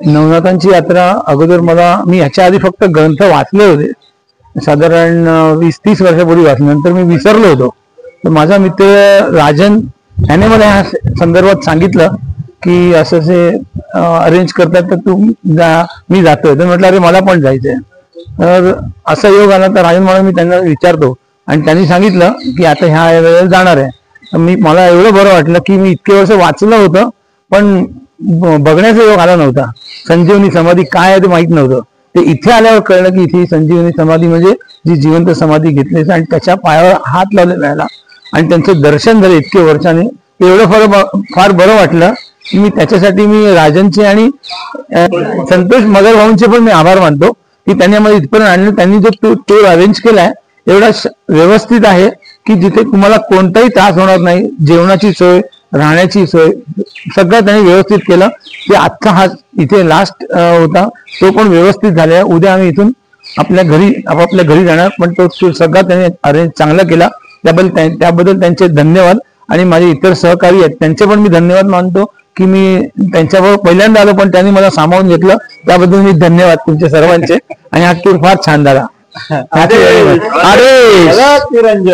नवनाथांची यात्रा अगोदर मी ह्याच्या आधी फक्त ग्रंथ वाचले होते, साधारण 20-30 वर्षापूर्वी वाचले, नंतर मी विसरलो होतो. तर माझा मित्र राजन याने मला ह्या संदर्भात सांगितलं की असं असे अरेंज करतात, तर तू मी जातोय. तर म्हटलं अरे मला पण जायचंय. तर असा योग आला तर राजन मला मी त्यांना विचारतो आणि त्यांनी सांगितलं की आता ह्या वेळेला जाणार आहे. तर मला एवढं बरं वाटलं की मी इतके वर्ष वाचलं होतं पण बघण्याचा योग आला नव्हता. संजीवनी समाधी काय आहे ते माहित नव्हतं. ते इथे आल्यावर कळलं की इथे संजीवनी समाधी म्हणजे जी जिवंत समाधी घेतली आणि त्याच्या पायावर हात लावले मिळाला आणि त्यांचं दर्शन झालं इतके वर्षाने. एवढं फार बरं वाटलं की मी त्याच्यासाठी मी राजनचे आणि संतोष मगर भाऊंचे पण मी आभार मानतो की त्यांनी आम्हाला इथपर्यंत आणलं. त्यांनी जो टूर अरेंज केलाय एवढा व्यवस्थित आहे की जिथे तुम्हाला कोणताही त्रास होणार नाही. जेवणाची सोय, राहण्याची सोय सगळं त्यांनी व्यवस्थित केलं. ते आजचा हा इथे लास्ट होता तो पण व्यवस्थित झाला. उद्या आम्ही इथून आपापल्या घरी जाणार, पण तो सगळा त्यांनी अरेंज चांगला केला. त्याबद्दल त्यांचे धन्यवाद. आणि माझे इतर सहकारी आहेत त्यांचे पण मी धन्यवाद मानतो की मी त्यांच्याबरोबर पहिल्यांदा आलो पण त्यांनी मला सामावून घेतलं, त्याबद्दल मी धन्यवाद तुमचे सर्वांचे. आणि हा टूर फार छान झाला. अरे निरंजन.